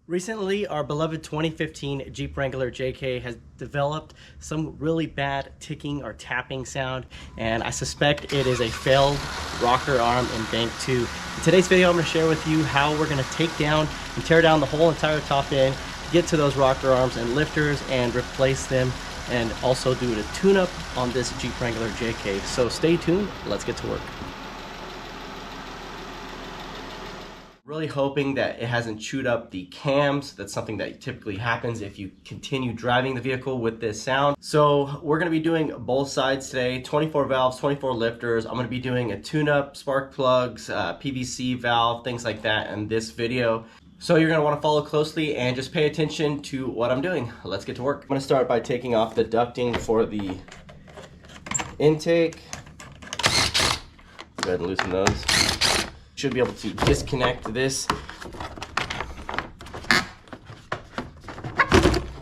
Recently, our beloved 2015 Jeep Wrangler JK has developed some really bad ticking or tapping sound, and I suspect it is a failed rocker arm in bank 2. In today's video, I'm going to share with you how we're going to take down and tear down the whole entire top end, get to those rocker arms and lifters and replace them, and also do a tune-up on this Jeep Wrangler JK. So stay tuned, let's get to work. Really hoping that it hasn't chewed up the cams. That's something that typically happens if you continue driving the vehicle with this sound. So we're going to be doing both sides today, 24 valves, 24 lifters. I'm going to be doing a tune-up, spark plugs, PVC valve, things like that in this video. So you're going to want to follow closely and just pay attention to what I'm doing. Let's get to work. I'm going to start by taking off the ducting for the intake. Go ahead and loosen those. Should be able to disconnect this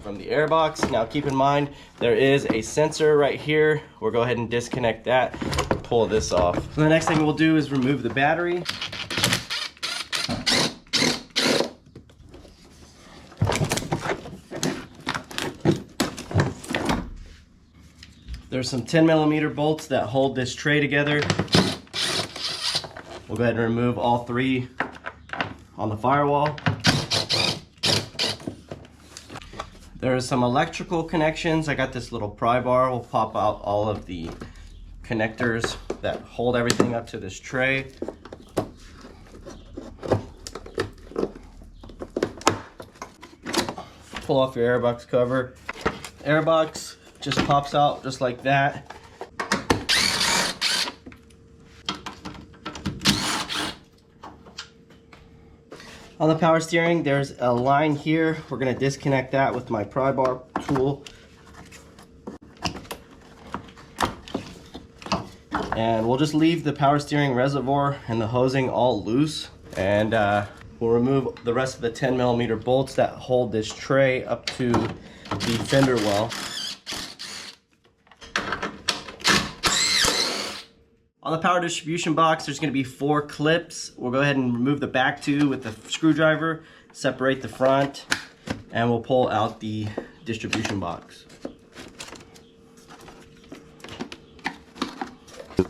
from the air box. Now keep in mind there is a sensor right here. We'll go ahead and disconnect that, pull this off. So the next thing we'll do is remove the battery. There's some 10mm bolts that hold this tray together. We'll go ahead and remove all three on the firewall. There's some electrical connections. I got this little pry bar. We'll pop out all of the connectors that hold everything up to this tray. Pull off your airbox cover. Airbox just pops out just like that. On the power steering, there's a line here. We're going to disconnect that with my pry bar tool. And we'll just leave the power steering reservoir and the hosing all loose. And we'll remove the rest of the 10mm bolts that hold this tray up to the fender well. On the power distribution box, there's going to be 4 clips. We'll go ahead and remove the back 2 with the screwdriver, separate the front, and we'll pull out the distribution box.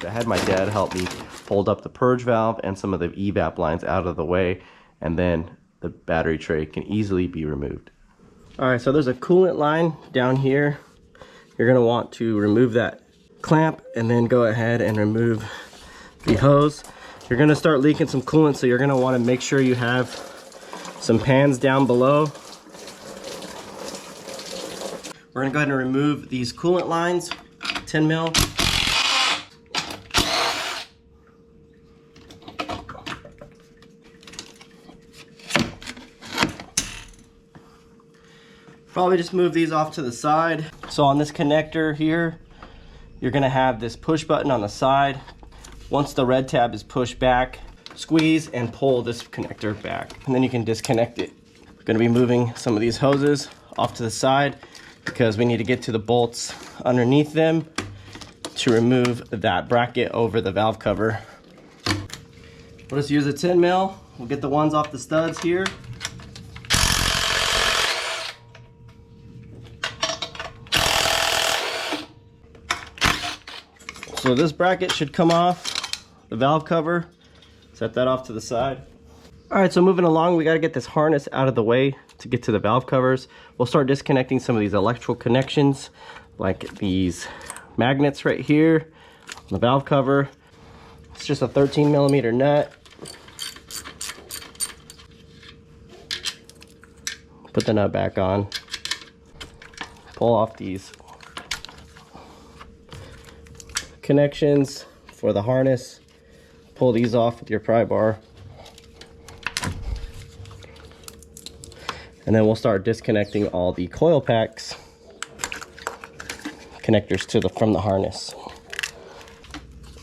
I had my dad help me hold up the purge valve and some of the evap lines out of the way, and then the battery tray can easily be removed. Alright, so there's a coolant line down here. You're going to want to remove that clamp and then go ahead and remove the hose. You're going to start leaking some coolant, so you're going to want to make sure you have some pans down below. We're going to go ahead and remove these coolant lines, 10 mil. Probably just move these off to the side. So on this connector here, you're going to have this push button on the side. Once the red tab is pushed back, squeeze and pull this connector back, and then you can disconnect it. We're going to be moving some of these hoses off to the side because we need to get to the bolts underneath them to remove that bracket over the valve cover. We'll just use a 10 mil. We'll get the ones off the studs here. So this bracket should come off the valve cover. Set that off to the side. All right, so moving along, we got to get this harness out of the way to get to the valve covers. We'll start disconnecting some of these electrical connections, like these magnets right here on the valve cover. It's just a 13mm nut. Put the nut back on. Pull off these connections for the harness. Pull these off with your pry bar, and then we'll start disconnecting all the coil packs connectors to from the harness.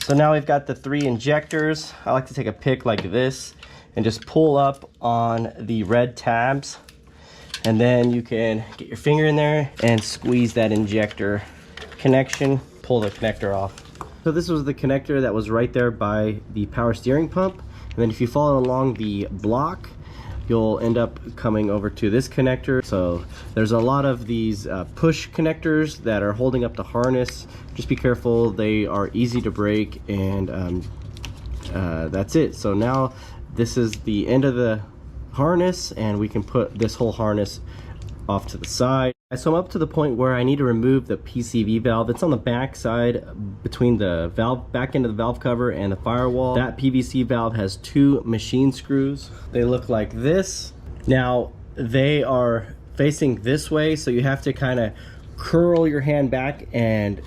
So now we've got the 3 injectors. I like to take a pick like this and just pull up on the red tabs, and then you can get your finger in there and squeeze that injector connection, pull the connector off. So this was the connector that was right there by the power steering pump. And then if you follow along the block, you'll end up coming over to this connector. So there's a lot of these push connectors that are holding up the harness. Just be careful, they are easy to break, and that's it. So now this is the end of the harness, and we can put this whole harness off to the side. So I'm up to the point where I need to remove the PCV valve. It's on the back side between the valve, back end of the valve cover and the firewall. That PVC valve has 2 machine screws. They look like this. Now they are facing this way, so you have to kind of curl your hand back and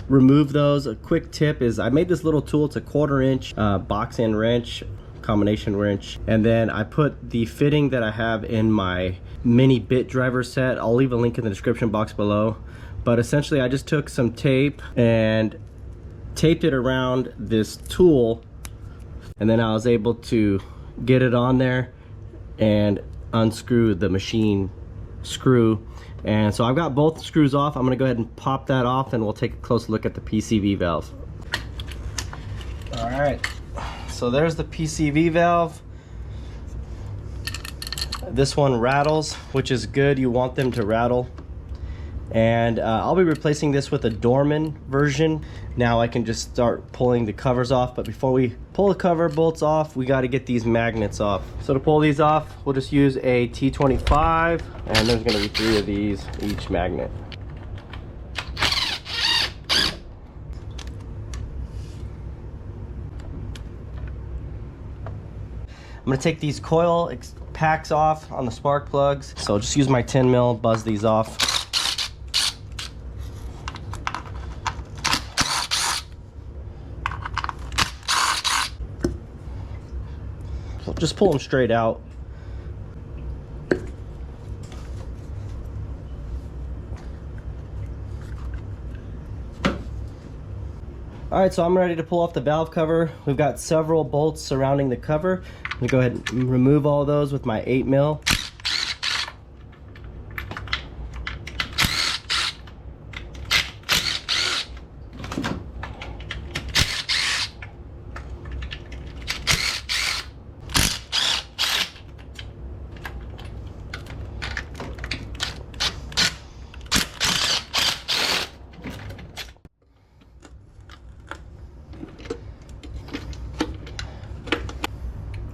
remove those. A quick tip is I made this little tool. It's a 1/4 inch box end wrench, combination wrench, and then I put the fitting that I have in my mini bit driver set. I'll leave a link in the description box below, but essentially I just took some tape and taped it around this tool, and then I was able to get it on there and unscrew the machine screw. And so I've got both screws off. I'm gonna go ahead and pop that off, and we'll take a close look at the PCV valve. All right, so there's the PCV valve. This one rattles, which is good. You want them to rattle. And I'll be replacing this with a Dorman version. Now I can just start pulling the covers off, but before we pull the cover bolts off, we got to get these magnets off. So to pull these off, we'll just use a T25, and there's going to be 3 of these each magnet. I'm going to take these coil packs off on the spark plugs. So just use my 10 mil, buzz these off. So just pull them straight out. All right, so I'm ready to pull off the valve cover. We've got several bolts surrounding the cover. I'm gonna go ahead and remove all those with my 8 mil.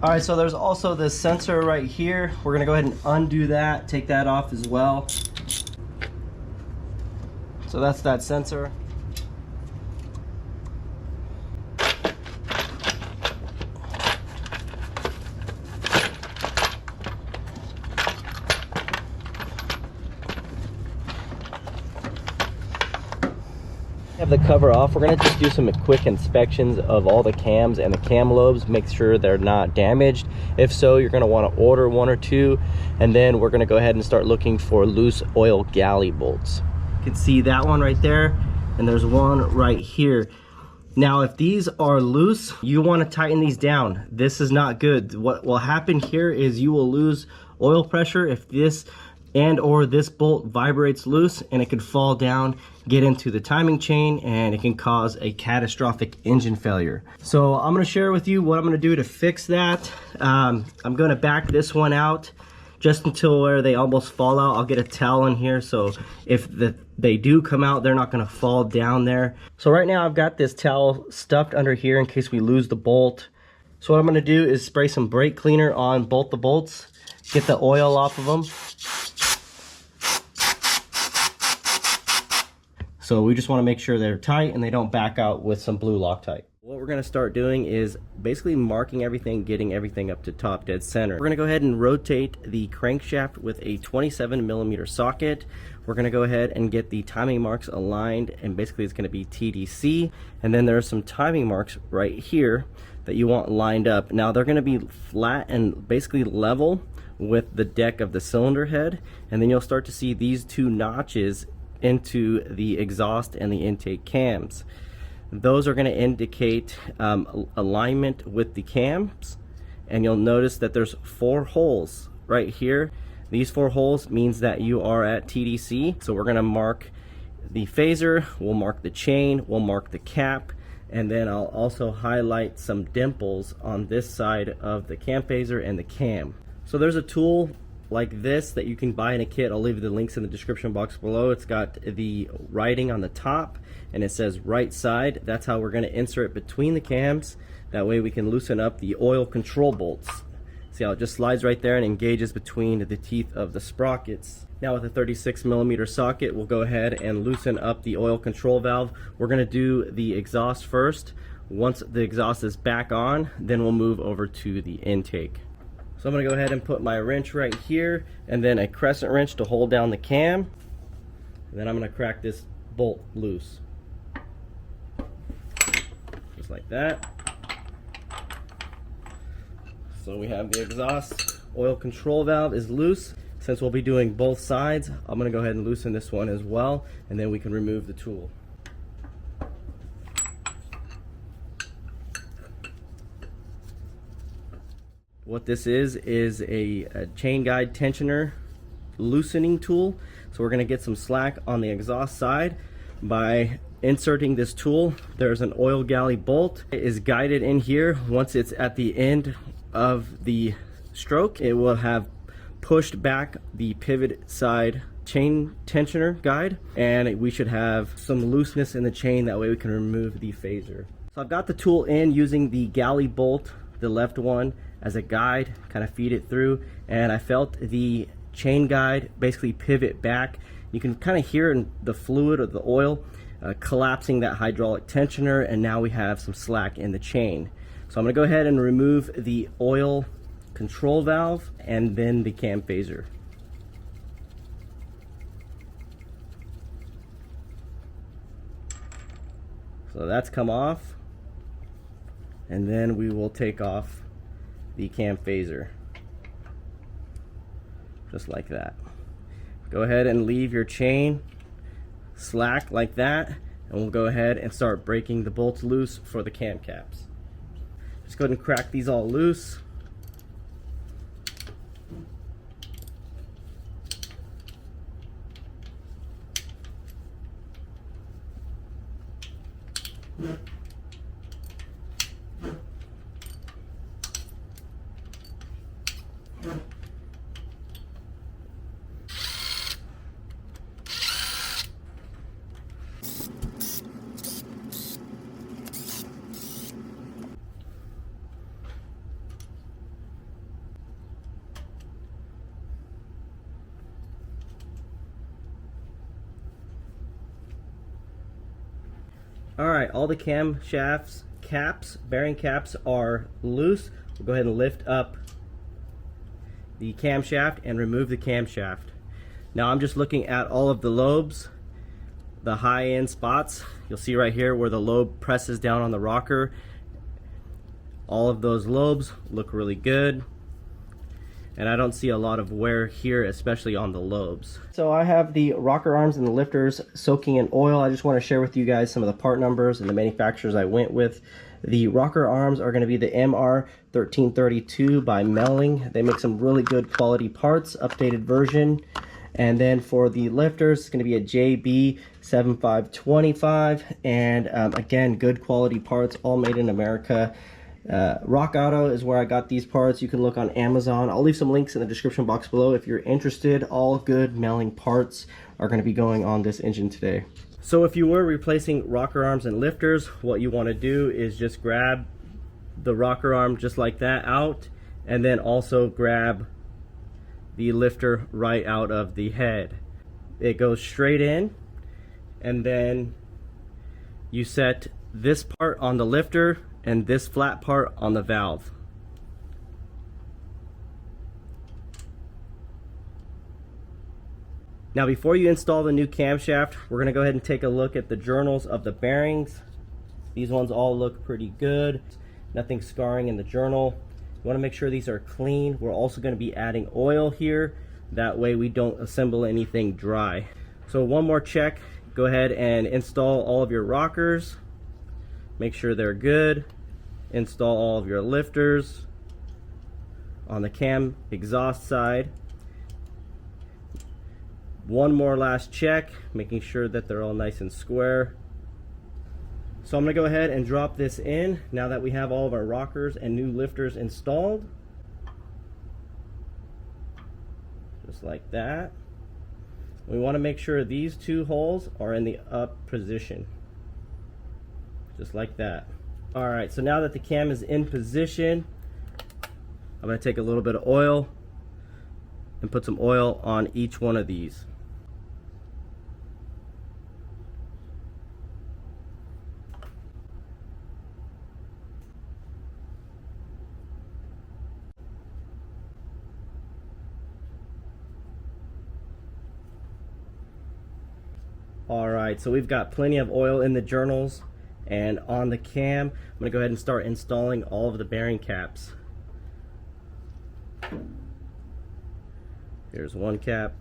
All right, so there's also this sensor right here. We're gonna go ahead and undo that, take that off as well. So that's that sensor. Have the cover off. We're going to just do some quick inspections of all the cams and the cam lobes, make sure they're not damaged. If so, you're going to want to order 1 or 2, and then we're going to go ahead and start looking for loose oil galley bolts. You can see that one right there, and there's one right here. Now if these are loose, you want to tighten these down. This is not good. What will happen here is you will lose oil pressure if this or this bolt vibrates loose, and it could fall down, get into the timing chain, and it can cause a catastrophic engine failure. So I'm going to share with you what I'm going to do to fix that. I'm going to back this one out just until where they almost fall out. I'll get a towel in here, so if they do come out, they're not going to fall down there. So right now I've got this towel stuffed under here in case we lose the bolt. So what I'm going to do is spray some brake cleaner on both the bolts, get the oil off of them. So we just want to make sure they're tight and they don't back out with some blue Loctite. What we're going to start doing is basically marking everything, getting everything up to top dead center. We're going to go ahead and rotate the crankshaft with a 27mm socket. We're going to go ahead and get the timing marks aligned, and basically it's going to be TDC. And then there are some timing marks right here that you want lined up. Now they're going to be flat and basically level with the deck of the cylinder head, and then you'll start to see these 2 notches into the exhaust and the intake cams. Those are going to indicate alignment with the cams, and you'll notice that there's 4 holes right here. These 4 holes means that you are at TDC. So we're going to mark the phaser, we'll mark the chain, we'll mark the cap, and then I'll also highlight some dimples on this side of the cam phaser and the cam. So there's a tool like this that you can buy in a kit. I'll leave the links in the description box below. It's got the writing on the top and it says right side. That's how we're going to insert it between the cams. That way we can loosen up the oil control bolts. See how it just slides right there and engages between the teeth of the sprockets. Now with a 36mm socket, we'll go ahead and loosen up the oil control valve. We're going to do the exhaust first. Once the exhaust is back on, then we'll move over to the intake. So I'm going to go ahead and put my wrench right here and then a crescent wrench to hold down the cam. And then I'm going to crack this bolt loose. Just like that. So we have the exhaust oil control valve is loose. Since we'll be doing both sides, I'm going to go ahead and loosen this one as well, and then we can remove the tool. What this is a chain guide tensioner loosening tool. So we're going to get some slack on the exhaust side by inserting this tool. There's an oil galley bolt. It is guided in here. Once it's at the end of the stroke, it will have pushed back the pivot side chain tensioner guide, and we should have some looseness in the chain. That way we can remove the phaser. So I've got the tool in using the galley bolt, the left one, as a guide, kind of feed it through, and I felt the chain guide basically pivot back. You can kind of hear in the fluid or the oil collapsing that hydraulic tensioner, and now we have some slack in the chain. So I'm going to go ahead and remove the oil control valve and then the cam phaser. So that's come off, and then we will take off the cam phaser just like that. Go ahead and leave your chain slack like that, and we'll go ahead and start breaking the bolts loose for the cam caps. Just go ahead and crack these all loose. Alright, all the cam shafts bearing caps are loose. We'll go ahead and lift up the camshaft and remove the camshaft. Now I'm just looking at all of the lobes, the high end spots. You'll see right here where the lobe presses down on the rocker. All of those lobes look really good, and I don't see a lot of wear here, especially on the lobes. So I have the rocker arms and the lifters soaking in oil. I just want to share with you guys some of the part numbers and the manufacturers I went with. The rocker arms are going to be the MR1332 by Melling. They make some really good quality parts, updated version. And then for the lifters, it's going to be a JB7525, and again, good quality parts, all made in America. Rock Auto is where I got these parts. You can look on Amazon. I'll leave some links in the description box below if you're interested. All good Melling parts are going to be going on this engine today. So if you were replacing rocker arms and lifters, what you want to do is just grab the rocker arm just like that out, and then also grab the lifter right out of the head. It goes straight in, and then you set this part on the lifter and this flat part on the valve. Now before you install the new camshaft, we're going to go ahead and take a look at the journals of the bearings. These ones all look pretty good. Nothing scarring in the journal. You want to make sure these are clean. We're also going to be adding oil here. That way we don't assemble anything dry. So one more check. Go ahead and install all of your rockers. Make sure they're good. Install all of your lifters on the cam exhaust side. One more last check, making sure that they're all nice and square. So I'm going to go ahead and drop this in now that we have all of our rockers and new lifters installed. just like that. We want to make sure these two holes are in the up position, just like that. All right, so now that the cam is in position, I'm going to take a little bit of oil and put some oil on each one of these. Alright, so we've got plenty of oil in the journals, and on the cam, I'm going to go ahead and start installing all of the bearing caps. Here's one cap.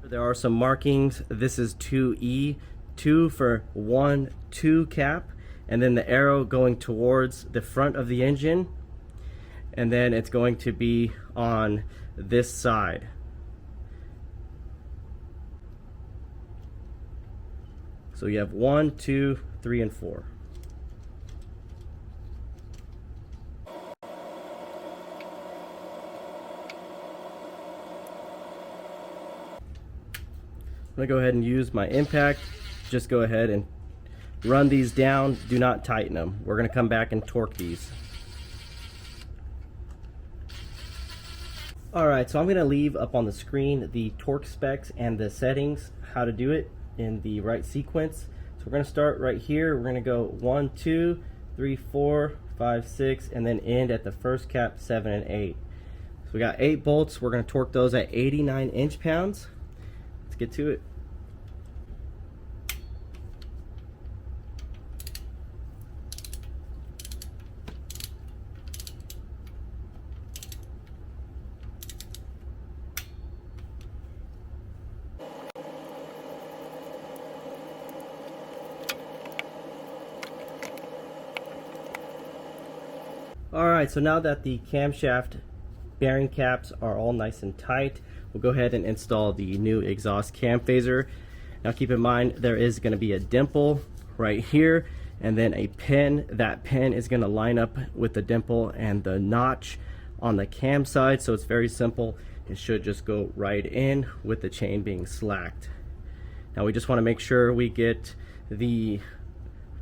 There are some markings. This is 2E, 2 for 1, 2 cap, and then the arrow going towards the front of the engine, and then it's going to be on this side. So you have 1, 2, 3, and 4. I'm going to go ahead and use my impact. Just go ahead and run these down. Do not tighten them. We're going to come back and torque these. Alright, so I'm going to leave up on the screen the torque specs and the settings, how to do it in the right sequence. So we're going to start right here. We're going to go 1, 2, 3, 4, 5, 6, and then end at the first cap, 7 and 8. So we got 8 bolts. We're going to torque those at 89 inch-pounds. Let's get to it. Alright, so now that the camshaft bearing caps are all nice and tight, we'll go ahead and install the new exhaust cam phaser. Now keep in mind there is going to be a dimple right here and then a pin. That pin is going to line up with the dimple and the notch on the cam side, so it's very simple. It should just go right in with the chain being slacked. Now we just want to make sure we get the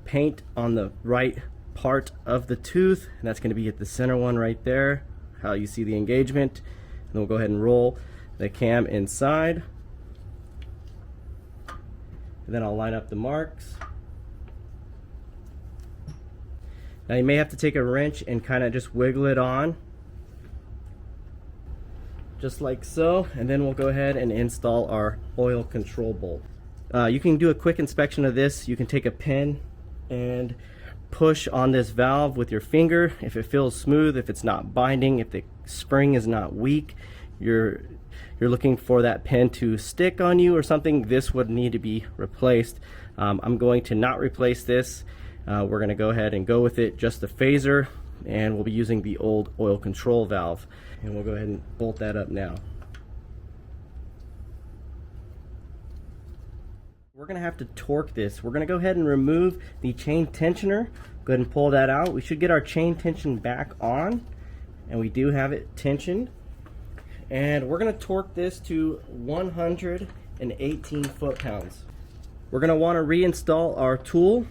paint on the right part of the tooth, and that's going to be at the center one right there, how you see the engagement. And then we'll go ahead and roll the cam inside, and then I'll line up the marks. Now you may have to take a wrench and kind of just wiggle it on, just like so, and then we'll go ahead and install our oil control bolt. You can do a quick inspection of this. You can take a pin and push on this valve with your finger. If it feels smooth, if it's not binding, if the spring is not weak, you're looking for that pin to stick on you or something, this would need to be replaced. I'm going to not replace this. We're going to go ahead and go with it, just the phaser, and we'll be using the old oil control valve, and we'll go ahead and bolt that up now. We're going to have to torque this. We're going to go ahead and remove the chain tensioner. Go ahead and pull that out. We should get our chain tension back on, and we do have it tensioned. And we're going to torque this to 118 foot-pounds. We're going to want to reinstall our tool.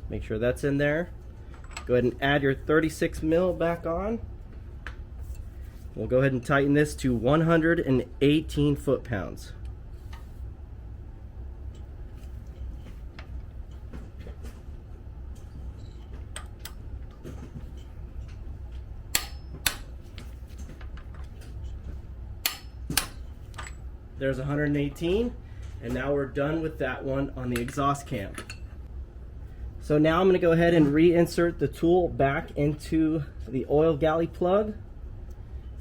Make sure that's in there. Go ahead and add your 36 mil back on. We'll go ahead and tighten this to 118 foot-pounds. There's 118, and now we're done with that one on the exhaust cam. So now I'm going to go ahead and reinsert the tool back into the oil galley plug.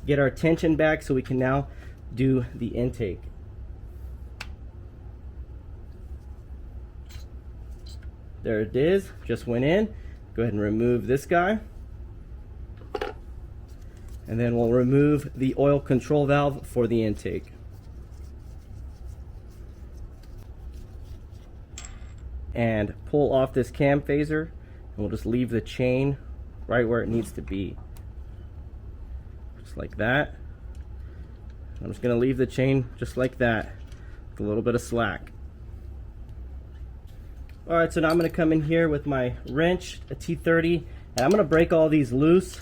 Get our tension back so we can now do the intake. There it is, just went in. Go ahead and remove this guy. And then we'll remove the oil control valve for the intake. And pull off this cam phaser, and we'll just leave the chain right where it needs to be. just like that. I'm just gonna leave the chain just like that, with a little bit of slack. All right, so now I'm gonna come in here with my wrench, a T30, and I'm gonna break all these loose.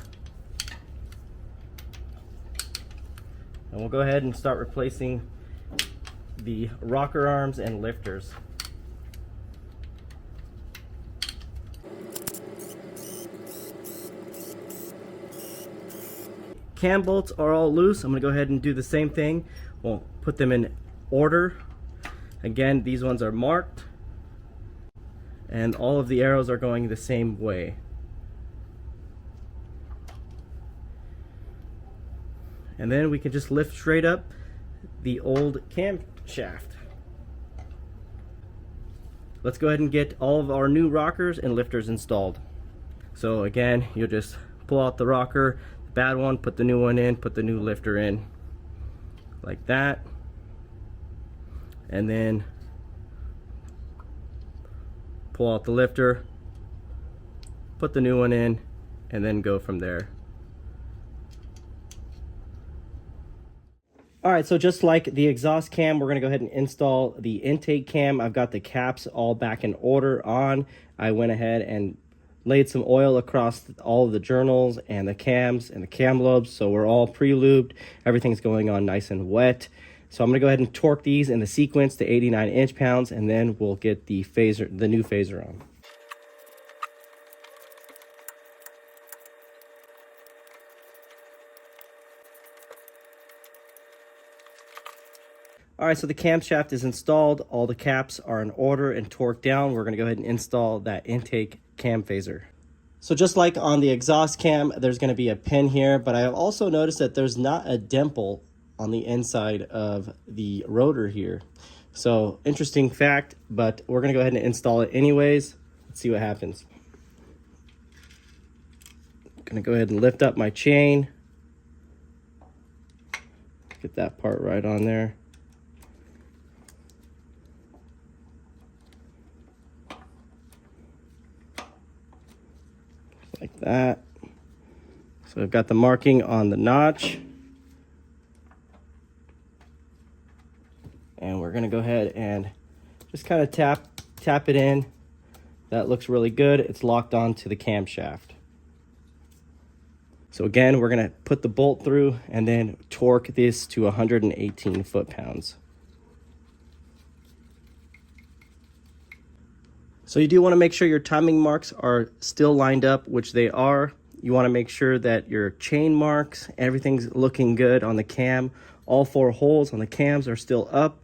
And we'll go ahead and start replacing the rocker arms and lifters. Cam bolts are all loose. I'm gonna go ahead and do the same thing. We'll put them in order. Again, these ones are marked, and all of the arrows are going the same way. And then we can just lift straight up the old cam shaft. Let's go ahead and get all of our new rockers and lifters installed. So again, you'll just pull out the rocker, the bad one, put the new one in, put the new lifter in, like that. And then pull out the lifter, put the new one in, and then go from there. All right, so just like the exhaust cam, we're gonna go ahead and install the intake cam. I've got the caps all back in order on. I went ahead and laid some oil across all of the journals and the cams and the cam lobes, so we're all pre-lubed. Everything's going on nice and wet. So I'm gonna go ahead and torque these in the sequence to 89 inch-pounds, and then we'll get the phaser, the new phaser on. All right, so the camshaft is installed. All the caps are in order and torqued down. We're gonna go ahead and install that intake cam phaser. So just like on the exhaust cam, there's gonna be a pin here, but I have also noticed that there's not a dimple on the inside of the rotor here. So interesting fact, but we're gonna go ahead and install it anyways. Let's see what happens. Gonna go ahead and lift up my chain. Get that part right on there. Like that. So I've got the marking on the notch. And we're gonna go ahead and just kind of tap it in. That looks really good. It's locked onto the camshaft. So again, we're gonna put the bolt through and then torque this to 118 foot-pounds. So you do want to make sure your timing marks are still lined up, which they are. You want to make sure that your chain marks, everything's looking good on the cam. All 4 holes on the cams are still up,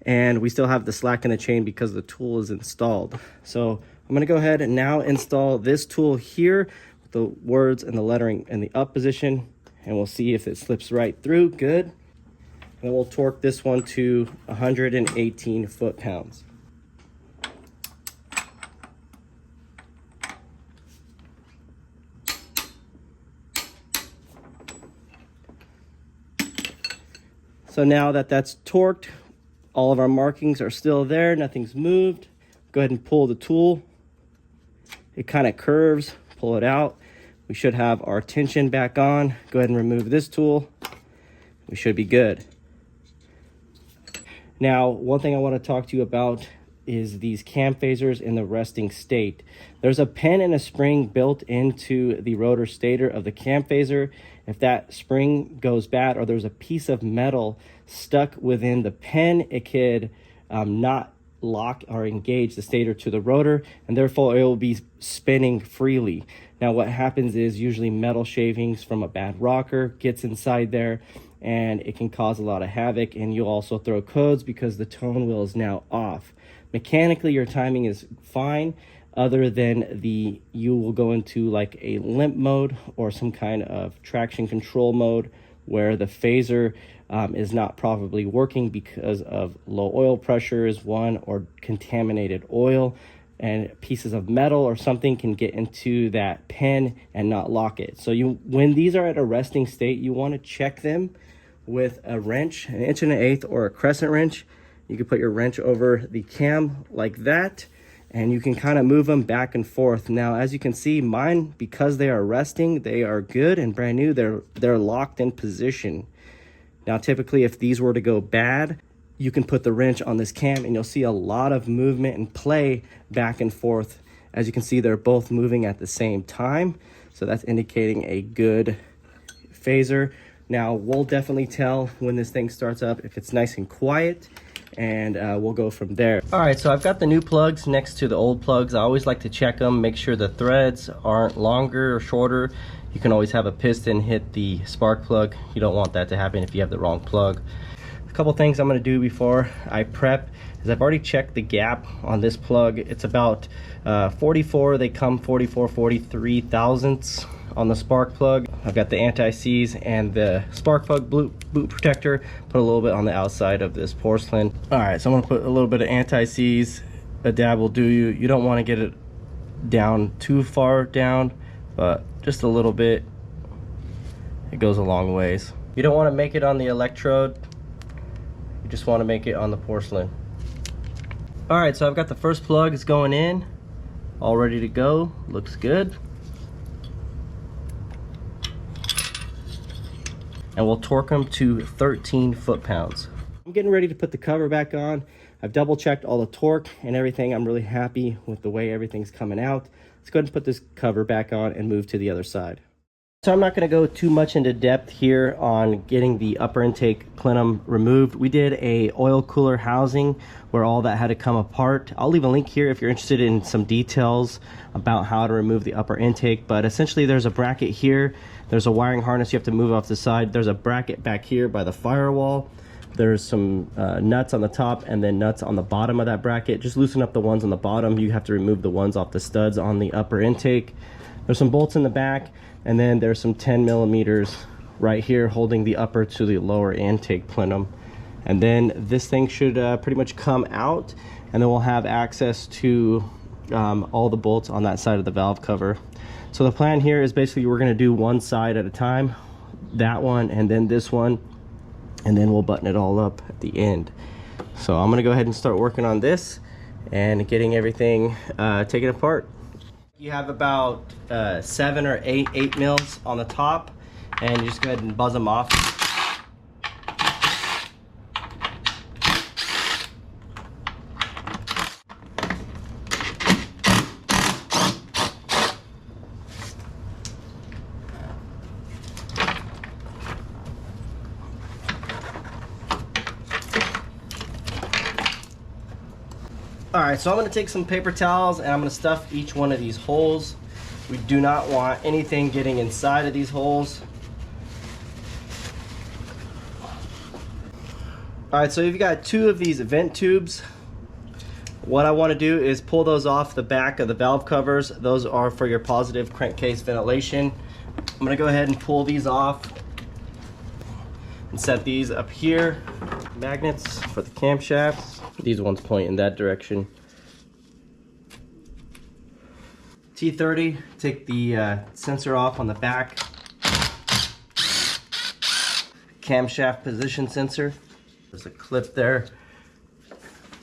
and we still have the slack in the chain because the tool is installed. So I'm going to go ahead and now install this tool here with the words and the lettering in the up position, and we'll see if it slips right through. Good. And then we'll torque this one to 118 foot-pounds. So now that that's torqued, all of our markings are still there, nothing's moved. Go ahead and pull the tool. It kind of curves, pull it out. We should have our tension back on. Go ahead and remove this tool. We should be good. Now, one thing I want to talk to you about is these cam phasers in the resting state. There's a pin and a spring built into the rotor stator of the cam phaser. If that spring goes bad or there's a piece of metal stuck within the pin, it could not lock or engage the stator to the rotor, and therefore it will be spinning freely. Now what happens is usually metal shavings from a bad rocker gets inside there, and it can cause a lot of havoc, and you'll also throw codes because the tone wheel is now off. Mechanically, your timing is fine, other than you will go into like a limp mode or some kind of traction control mode where the phaser is not properly working because of low oil pressure is one, or contaminated oil, and pieces of metal or something can get into that pin and not lock it. So when these are at a resting state, you want to check them with a wrench, an 1 1/8 or a crescent wrench. You can put your wrench over the cam like that, and you can kind of move them back and forth. Now, as you can see, mine, because they are resting, they are good and brand new. They're locked in position. Now, typically, if these were to go bad, you can put the wrench on this cam and you'll see a lot of movement and play back and forth. As you can see, they're both moving at the same time. So that's indicating a good phaser. Now, we'll definitely tell when this thing starts up if it's nice and quiet, and we'll go from there. All right, so I've got the new plugs next to the old plugs. I always like to check them, make sure the threads aren't longer or shorter. You can always have a piston hit the spark plug. You don't want that to happen if you have the wrong plug. A couple things I'm gonna do before I prep is I've already checked the gap on this plug. It's about 44, they come 43 thousandths on the spark plug. I've got the anti-seize and the spark plug boot protector. Put a little bit on the outside of this porcelain. All right, so I'm gonna put a little bit of anti-seize. A dab will do you. You don't wanna get it down too far down, but just a little bit. It goes a long ways. You don't wanna make it on the electrode. You just wanna make it on the porcelain. All right, so I've got the first plug is going in, all ready to go. Looks good. And we'll torque them to 13 foot-pounds. I'm getting ready to put the cover back on. I've double checked all the torque and everything. I'm really happy with the way everything's coming out. Let's go ahead and put this cover back on and move to the other side. So I'm not gonna go too much into depth here on getting the upper intake plenum removed. We did a oil cooler housing where all that had to come apart. I'll leave a link here if you're interested in some details about how to remove the upper intake, but essentially there's a bracket here. There's a wiring harness you have to move off the side. There's a bracket back here by the firewall. There's some nuts on the top and then nuts on the bottom of that bracket. Just loosen up the ones on the bottom. You have to remove the ones off the studs on the upper intake. There's some bolts in the back, and then there's some 10 millimeters right here holding the upper to the lower intake plenum. And then this thing should pretty much come out, and then we'll have access to all the bolts on that side of the valve cover. So the plan here is basically we're gonna do one side at a time, that one and then this one, and then we'll button it all up at the end. So I'm gonna go ahead and start working on this and getting everything taken apart. You have about 7 or 8 mils on the top, and you just go ahead and buzz them off. All right, so I'm gonna take some paper towels and I'm gonna stuff each one of these holes. We do not want anything getting inside of these holes. All right, so you've got 2 of these vent tubes. What I wanna do is pull those off the back of the valve covers. Those are for your positive crankcase ventilation. I'm gonna go ahead and pull these off and set these up here. Magnets for the camshafts. These ones point in that direction. T30, take the sensor off on the back. Camshaft position sensor. There's a clip there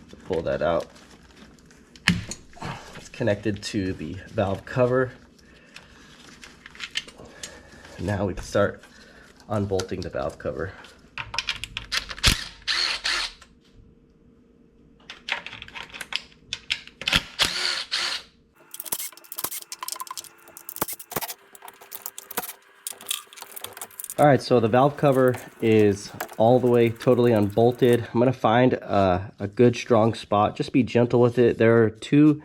to pull that out. It's connected to the valve cover. Now we can start unbolting the valve cover. All right, so the valve cover is all the way totally unbolted. I'm gonna find a good strong spot. Just be gentle with it. There are 2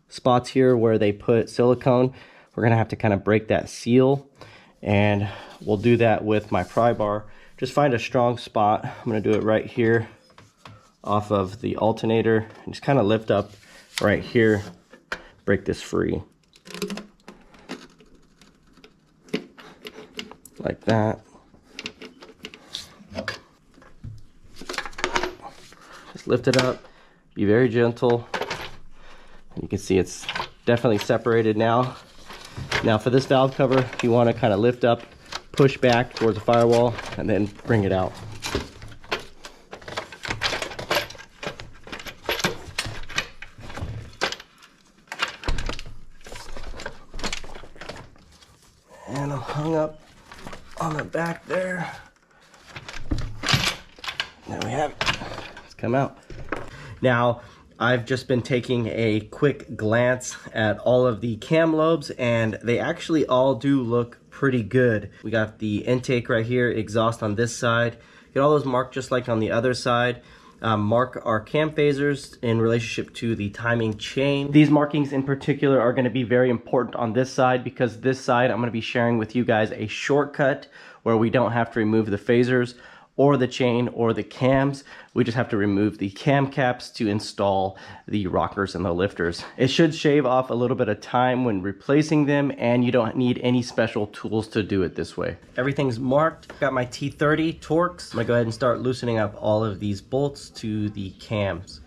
spots here where they put silicone. We're gonna have to kind of break that seal, and we'll do that with my pry bar. Just find a strong spot. I'm gonna do it right here off of the alternator, and just kind of lift up right here, break this free. Like that. Just lift it up, be very gentle. And you can see it's definitely separated now. Now for this valve cover, you want to kind of lift up, push back towards the firewall, and then bring it out. There we have it. Let's come out. Now, I've just been taking a quick glance at all of the cam lobes, and they actually all do look pretty good. We got the intake right here, exhaust on this side. Get all those marked just like on the other side. Mark our cam phasers in relationship to the timing chain. These markings in particular are going to be very important on this side, because this side I'm going to be sharing with you guys a shortcut where we don't have to remove the phasers or the chain or the cams. We just have to remove the cam caps to install the rockers and the lifters. It should shave off a little bit of time when replacing them, and you don't need any special tools to do it this way. Everything's marked. Got my T30 Torx. I'm gonna go ahead and start loosening up all of these bolts to the cams.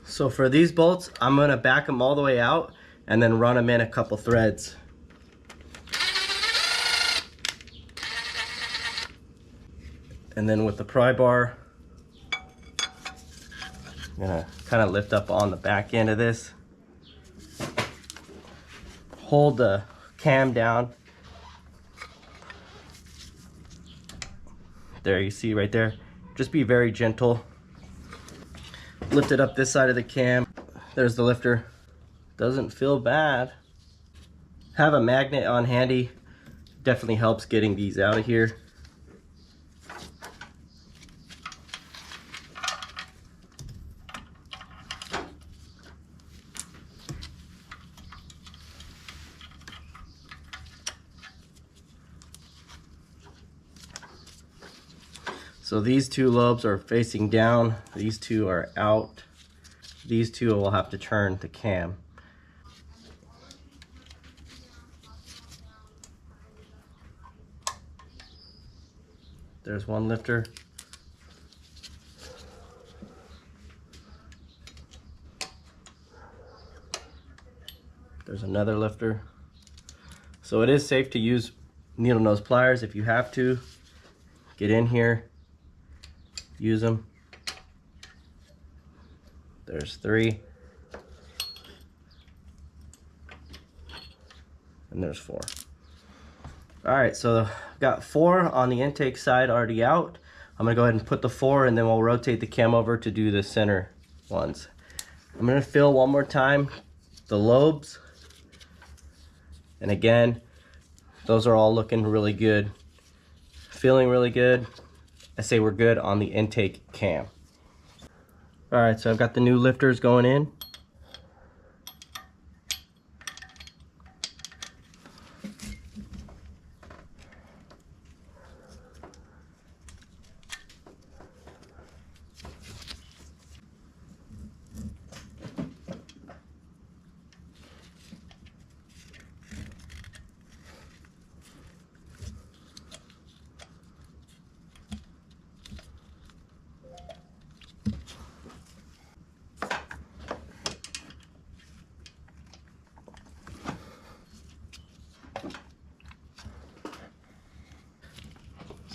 So for these bolts, I'm gonna back them all the way out and then run them in a couple threads. And then with the pry bar, I'm gonna kind of lift up on the back end of this. Hold the cam down. There, you see right there. Just be very gentle. Lift it up this side of the cam. There's the lifter. Doesn't feel bad. Have a magnet on handy. Definitely helps getting these out of here. So these two lobes are facing down, these two are out. These two will have to turn the cam. There's one lifter. There's another lifter. So it is safe to use needle nose pliers if you have to. Get in here. Use them. There's 3. And there's 4. Alright, so got 4 on the intake side already out. I'm gonna go ahead and put the 4, and then we'll rotate the cam over to do the center ones. I'm gonna fill one more time the lobes. And again, those are all looking really good. Feeling really good. I say we're good on the intake cam. All right, so I've got the new lifters going in.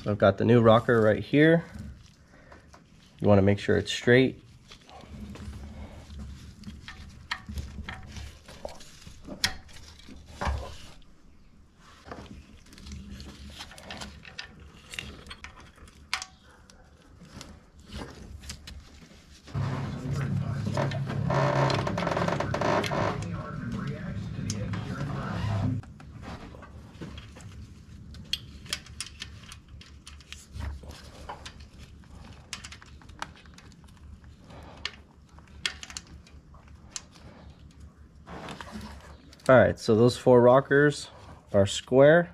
So I've got the new rocker right here. You want to make sure it's straight. All right, so those 4 rockers are square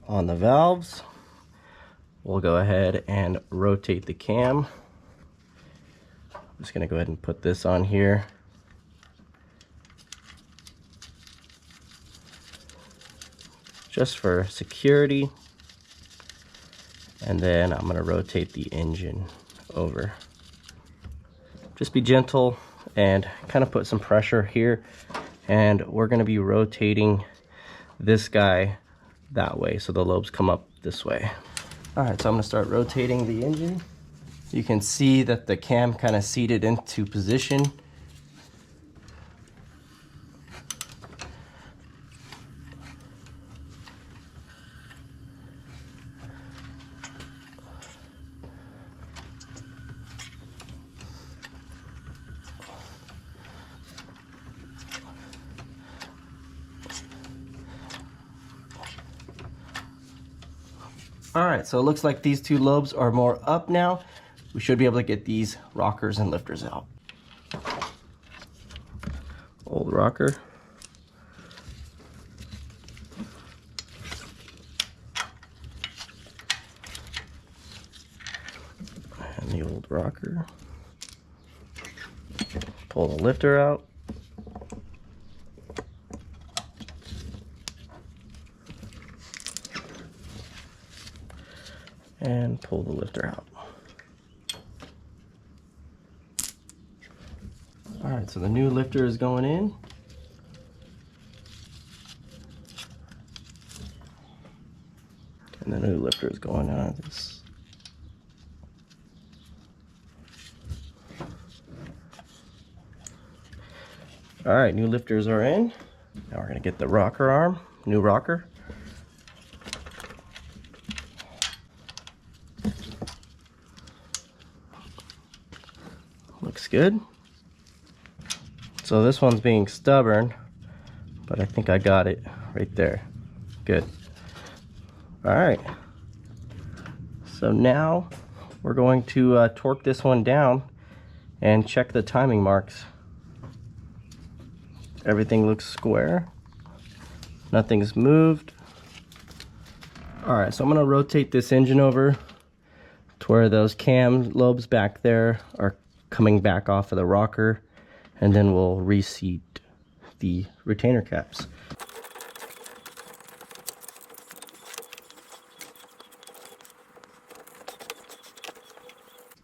on the valves. We'll go ahead and rotate the cam. I'm just gonna go ahead and put this on here. Just for security. And then I'm gonna rotate the engine over. Just be gentle and kind of put some pressure here. And we're gonna be rotating this guy that way, so the lobes come up this way. All right, so I'm gonna start rotating the engine. You can see that the cam kind of seated into position. All right, so it looks like these 2 lobes are more up now. We should be able to get these rockers and lifters out. Old rocker. And the old rocker. Pull the lifter out. And pull the lifter out. All right, so the new lifter is going in. And the new lifter is going out of this. All right, new lifters are in. Now we're gonna get the rocker arm, new rocker. Looks good. So this one's being stubborn, but I think I got it right there. Good. All right. So now we're going to torque this one down and check the timing marks. Everything looks square. Nothing's moved. All right, so I'm gonna rotate this engine over to where those cam lobes back there are coming back off of the rocker, and then we'll reseat the retainer caps.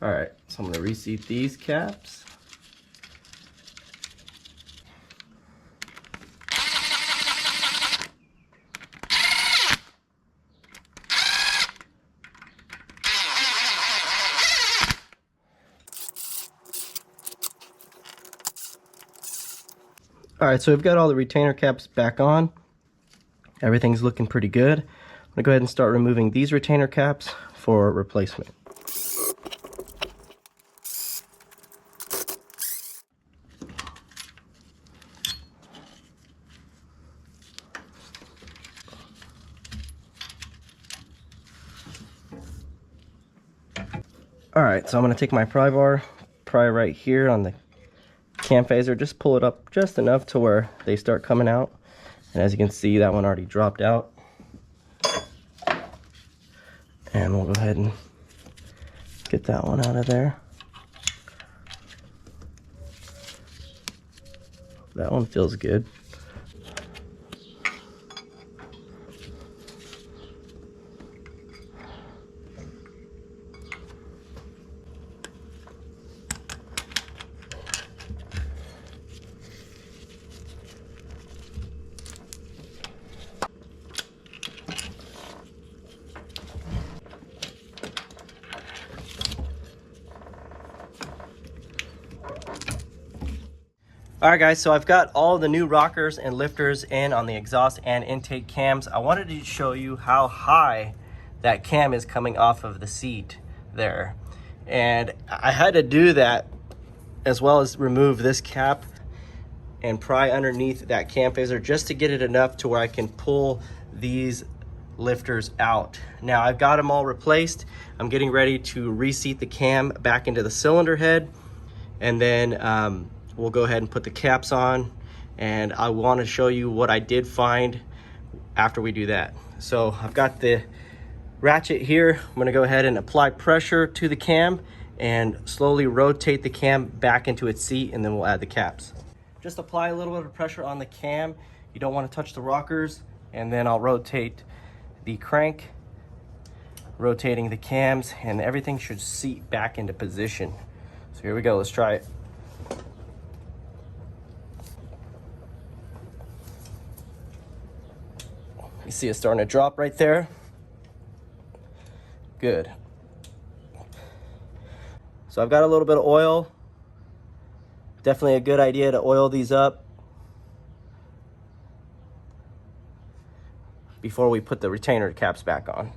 All right, so I'm gonna reseat these caps. All right, so we've got all the retainer caps back on. Everything's looking pretty good. I'm gonna go ahead and start removing these retainer caps for replacement. All right, so I'm gonna take my pry bar, pry right here on the cam phaser, just pull it up just enough to where they start coming out. And as you can see, that one already dropped out. And we'll go ahead and get that one out of there. That one feels good. All right guys, so I've got all the new rockers and lifters in on the exhaust and intake cams. I wanted to show you how high that cam is coming off of the seat there. And I had to do that as well as remove this cap and pry underneath that cam phaser just to get it enough to where I can pull these lifters out. Now I've got them all replaced. I'm getting ready to reseat the cam back into the cylinder head, and then we'll go ahead and put the caps on and I want to show you what I did find after we do that. So I've got the ratchet here. I'm going to go ahead and apply pressure to the cam and slowly rotate the cam back into its seat, and then we'll add the caps. Just apply a little bit of pressure on the cam. You don't want to touch the rockers, and then I'll rotate the crank, rotating the cams, and everything should seat back into position. So here we go, let's try it. You see it starting to drop right there. Good. So I've got a little bit of oil. Definitely a good idea to oil these up before we put the retainer caps back on.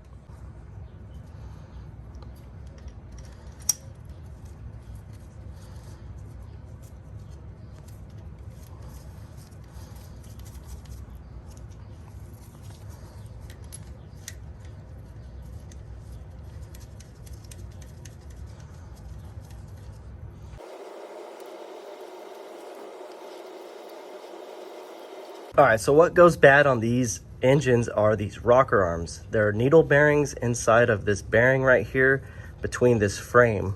All right, so what goes bad on these engines are these rocker arms. There are needle bearings inside of this bearing right here between this frame.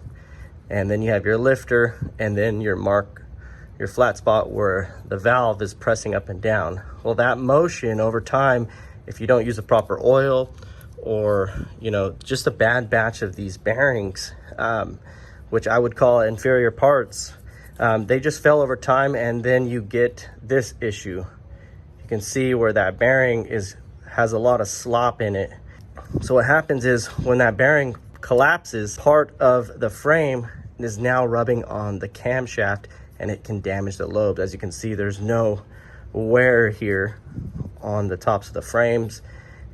And then you have your lifter, and then your flat spot where the valve is pressing up and down. Well, that motion over time, if you don't use the proper oil, or just a bad batch of these bearings, which I would call inferior parts, they just fail over time, and then you get this issue. You can see where that bearing has a lot of slop in it. So what happens is when that bearing collapses, part of the frame is now rubbing on the camshaft, and it can damage the lobes. As you can see, there's no wear here on the tops of the frames,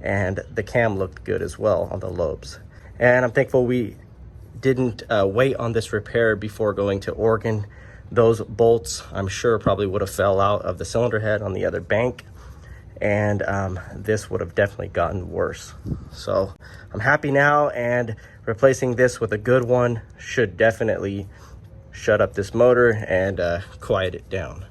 and the cam looked good as well on the lobes. And I'm thankful we didn't wait on this repair before going to Oregon. Those bolts, I'm sure, probably would have fell out of the cylinder head on the other bank, and this would have definitely gotten worse. So I'm happy now, and replacing this with a good one should definitely shut up this motor and quiet it down.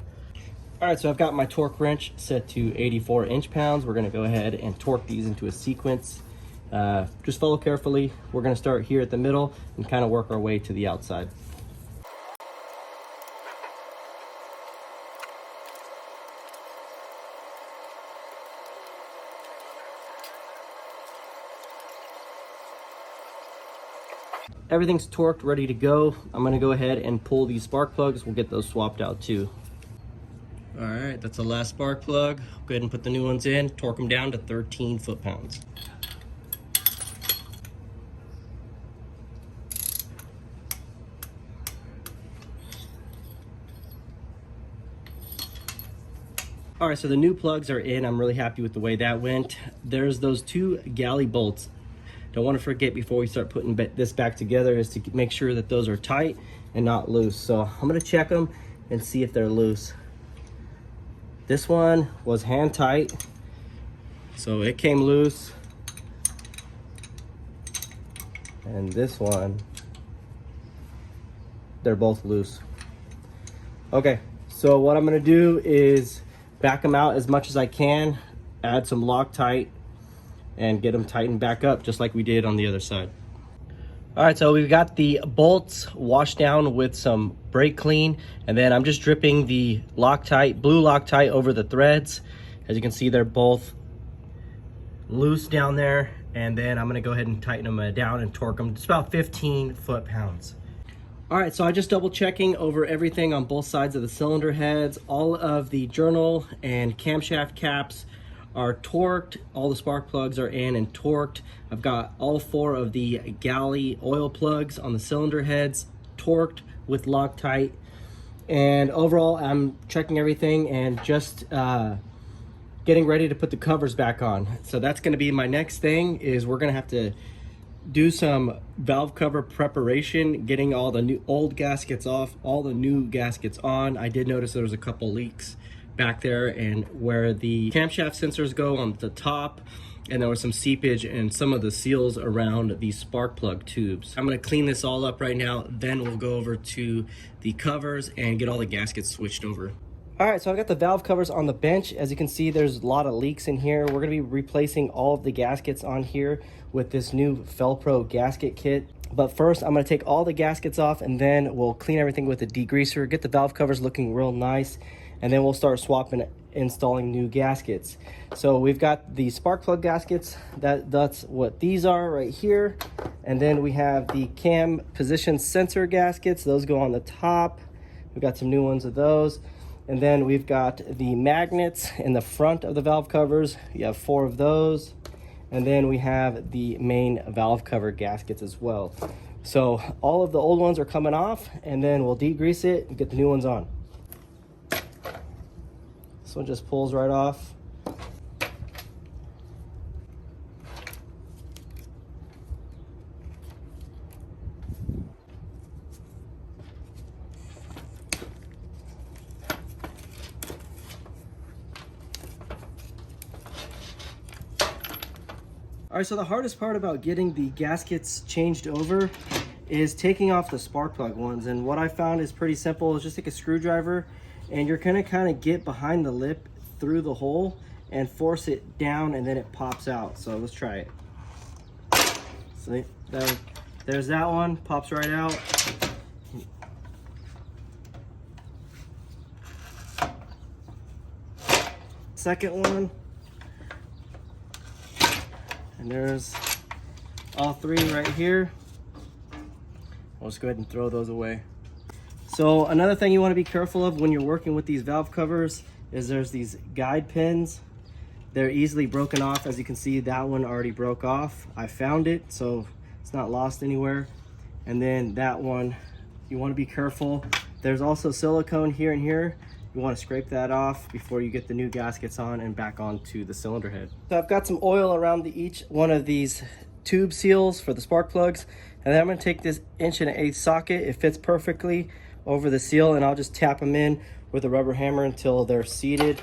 All right, so I've got my torque wrench set to 84 inch-pounds. We're gonna go ahead and torque these into a sequence. Just follow carefully. We're gonna start here at the middle and kind of work our way to the outside. Everything's torqued, ready to go. I'm gonna go ahead and pull these spark plugs. We'll get those swapped out too. All right, that's the last spark plug. Go ahead and put the new ones in, torque them down to 13 foot-pounds. All right, so the new plugs are in. I'm really happy with the way that went. There's those two galley bolts. Don't want to forget before we start putting this back together is to make sure that those are tight and not loose. So I'm going to check them and see if they're loose. This one was hand tight, so it came loose. And this one, they're both loose. Okay, so what I'm going to do is back them out as much as I can, add some Loctite, and get them tightened back up just like we did on the other side. All right, so we've got the bolts washed down with some brake clean, and then I'm just dripping the Loctite, blue Loctite, over the threads. As you can see, they're both loose down there, and then I'm gonna go ahead and tighten them down and torque them. It's about 15 foot-pounds. All right, so I just double checking over everything on both sides of the cylinder heads. All of the journal and camshaft caps are torqued. All the spark plugs are in and torqued. I've got all 4 of the galley oil plugs on the cylinder heads torqued with Loctite. And overall, I'm checking everything and just getting ready to put the covers back on. So that's gonna be my next thing, is we're gonna have to do some valve cover preparation, getting all the old gaskets off, all the new gaskets on. I did notice there was a couple leaks back there, and where the camshaft sensors go on the top, and there was some seepage and some of the seals around the spark plug tubes. I'm gonna clean this all up right now, then we'll go over to the covers and get all the gaskets switched over. All right, so I've got the valve covers on the bench. As you can see, there's a lot of leaks in here. We're gonna be replacing all of the gaskets on here with this new Felpro gasket kit. But first, I'm gonna take all the gaskets off and then we'll clean everything with a degreaser, get the valve covers looking real nice, and then we'll start swapping, installing new gaskets. So we've got the spark plug gaskets, that's what these are right here. And then we have the cam position sensor gaskets. Those go on the top. We've got some new ones of those. And then we've got the magnets in the front of the valve covers. You have 4 of those. And then we have the main valve cover gaskets as well. So all of the old ones are coming off, and then we'll degrease it and get the new ones on. This one just pulls right off. All right, so the hardest part about getting the gaskets changed over is taking off the spark plug ones. And what I found is pretty simple. Is just take a screwdriver and you're gonna kind of get behind the lip through the hole and force it down, and then it pops out. So let's try it. See, there's that one, pops right out. Second one. And there's all 3 right here. I'll just go ahead and throw those away. So another thing you want to be careful of when you're working with these valve covers is there's these guide pins. They're easily broken off. As you can see, that one already broke off. I found it, so it's not lost anywhere. And then that one, you want to be careful. There's also silicone here and here. You want to scrape that off before you get the new gaskets on and back onto the cylinder head. So I've got some oil around each one of these tube seals for the spark plugs, and then I'm going to take this 1/8" socket. It fits perfectly over the seal, and I'll just tap them in with a rubber hammer until they're seated.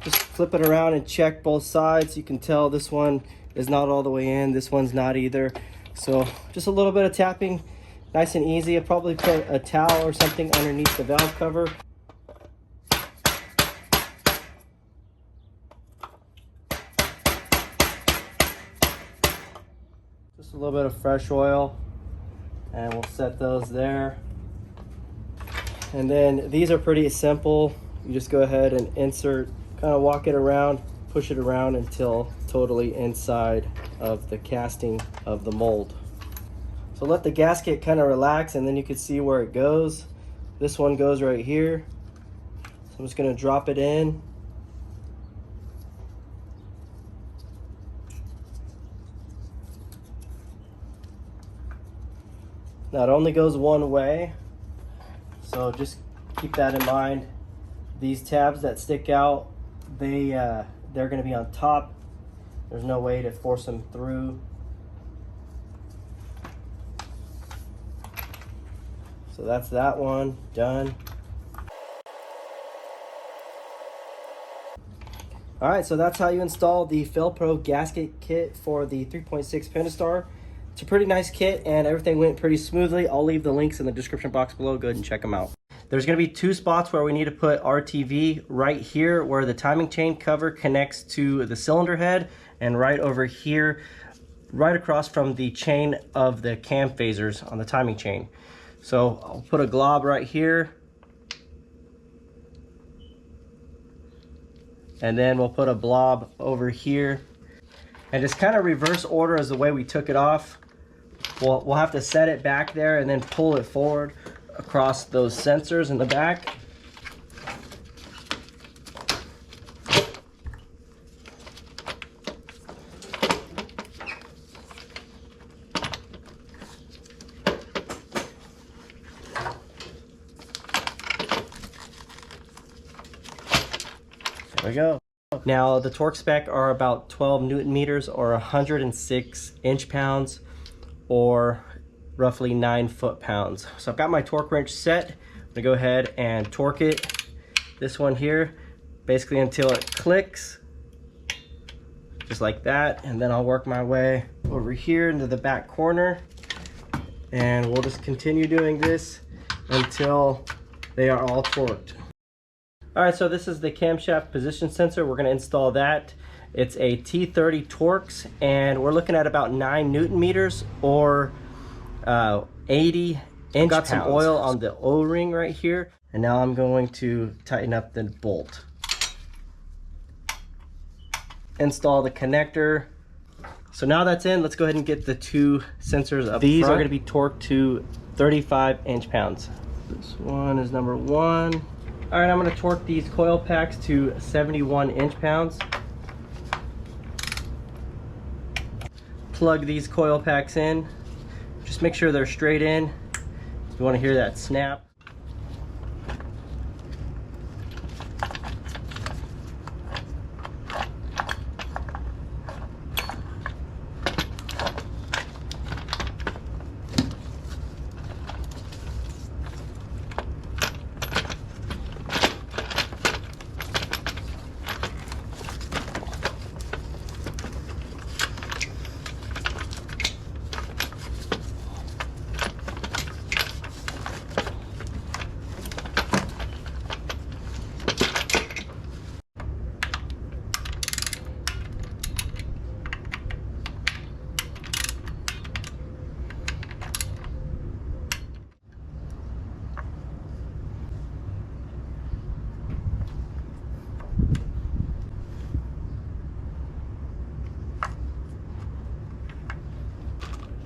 Just flip it around and check both sides. You can tell this one is not all the way in, this one's not either. So just a little bit of tapping, nice and easy. I'll probably put a towel or something underneath the valve cover. Just a little bit of fresh oil, and we'll set those there. And then these are pretty simple. You just go ahead and insert, kind of walk it around, push it around until totally inside of the casting of the mold. So let the gasket kind of relax, and then you can see where it goes. This one goes right here. So I'm just going to drop it in. Now it only goes one way, so just keep that in mind. These tabs that stick out, they're going to be on top. There's no way to force them through. So that's that one done. All right, so that's how you install the Felpro gasket kit for the 3.6 Pentastar. It's a pretty nice kit, and everything went pretty smoothly. I'll leave the links in the description box below. Go ahead and check them out. There's going to be 2 spots where we need to put RTV, right here where the timing chain cover connects to the cylinder head, and right over here, right across from the chain of the cam phasers on the timing chain. So I'll put a glob right here, and then we'll put a blob over here, and it's kind of reverse order as the way we took it off. We'll have to set it back there and then pull it forward across those sensors in the back. There we go. Now the torque spec are about 12 Newton meters or 106 inch-pounds or roughly 9 foot-pounds. So I've got my torque wrench set. I'm gonna go ahead and torque it. This one here, basically until it clicks, just like that. And then I'll work my way over here into the back corner, and we'll just continue doing this until they are all torqued. All right, so this is the camshaft position sensor. We're going to install that. It's a T30 Torx, and we're looking at about 9 Newton meters or 80 inch Got some oil on the O-ring right here. And now I'm going to tighten up the bolt. Install the connector. So now that's in, let's go ahead and get the 2 sensors up These front. Are going to be torqued to 35 inch-pounds. This one is number 1. All right, I'm going to torque these coil packs to 71 inch-pounds. Plug these coil packs in. Just make sure they're straight in. You want to hear that snap.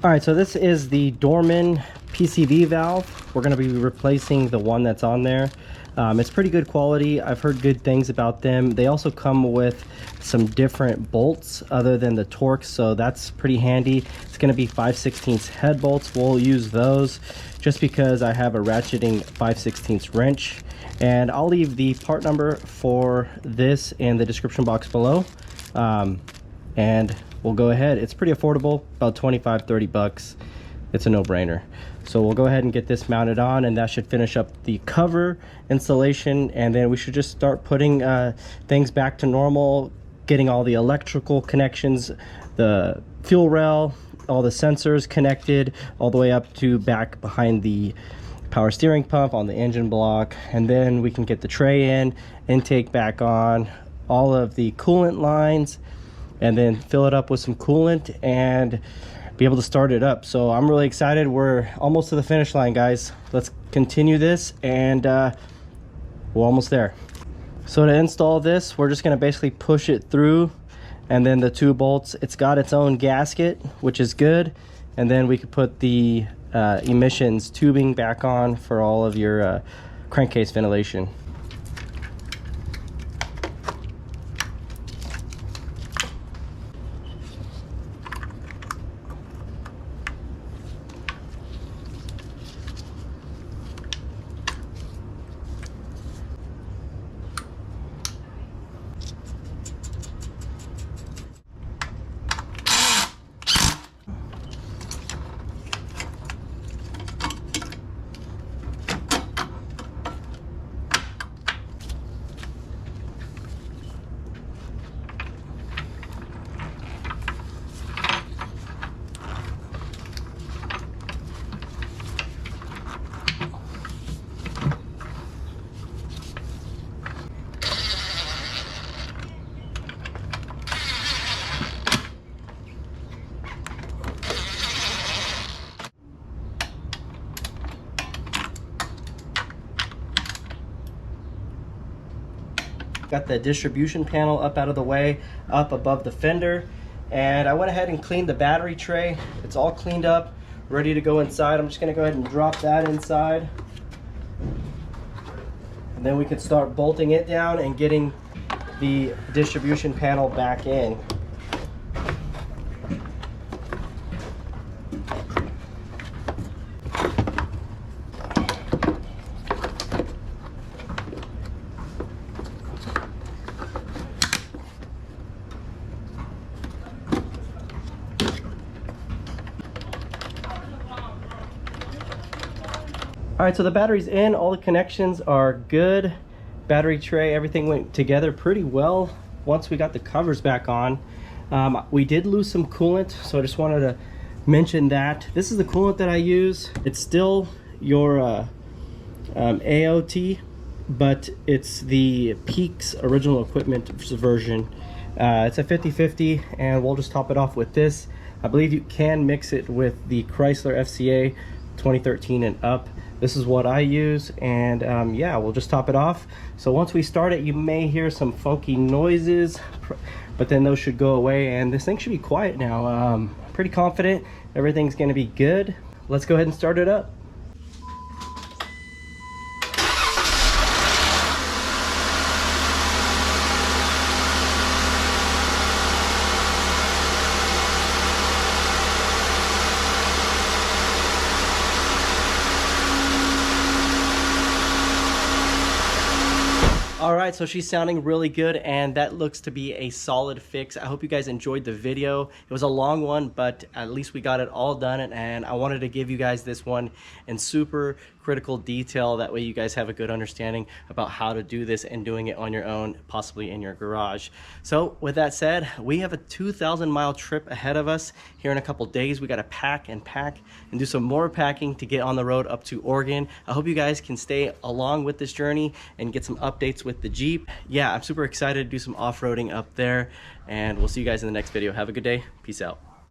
All right, so this is the Dorman PCV valve. We're going to be replacing the one that's on there. It's pretty good quality. I've heard good things about them. They also come with some different bolts other than the Torx, so that's pretty handy. It's going to be 5/16 head bolts. We'll use those just because I have a ratcheting 5/16 wrench. And I'll leave the part number for this in the description box below. And we'll go ahead. It's pretty affordable, about 25-30 bucks. It's a no-brainer. So we'll go ahead and get this mounted on, and that should finish up the cover installation, and then we should just start putting things back to normal, getting all the electrical connections, the fuel rail, all the sensors connected all the way up to back behind the power steering pump on the engine block, and then we can get the tray in, intake back on, all of the coolant lines, and then fill it up with some coolant and be able to start it up. So I'm really excited. We're almost to the finish line, guys. Let's continue this, and we're almost there. So to install this, we're just going to basically push it through, and then the 2 bolts, it's got its own gasket, which is good, and then we could put the emissions tubing back on for all of your crankcase ventilation. Got the distribution panel up out of the way, up above the fender, and I went ahead and cleaned the battery tray. It's all cleaned up, ready to go inside. I'm just going to go ahead and drop that inside, and then we can start bolting it down and getting the distribution panel back in. All right, so the battery's in, all the connections are good. Battery tray, everything went together pretty well once we got the covers back on. We did lose some coolant, so I just wanted to mention that. This is the coolant that I use. It's still your AOT but it's the Peaks original equipment version. It's a 50/50, and we'll just top it off with this. I believe you can mix it with the Chrysler FCA 2013 and up. This is what I use, and yeah, we'll just top it off. So once we start it, you may hear some funky noises, but then those should go away, and this thing should be quiet now. I'm pretty confident everything's gonna be good. Let's go ahead and start it up. All right, so she's sounding really good, and that looks to be a solid fix. I hope you guys enjoyed the video. It was a long one, but at least we got it all done, and I wanted to give you guys this one in super critical detail. That way you guys have a good understanding about how to do this and doing it on your own, possibly in your garage. So with that said, we have a 2,000-mile trip ahead of us here in a couple days. We got to pack and do some more packing to get on the road up to Oregon. I hope you guys can stay along with this journey and get some updates with the Jeep. Yeah, I'm super excited to do some off-roading up there, and we'll see you guys in the next video. Have a good day. Peace out.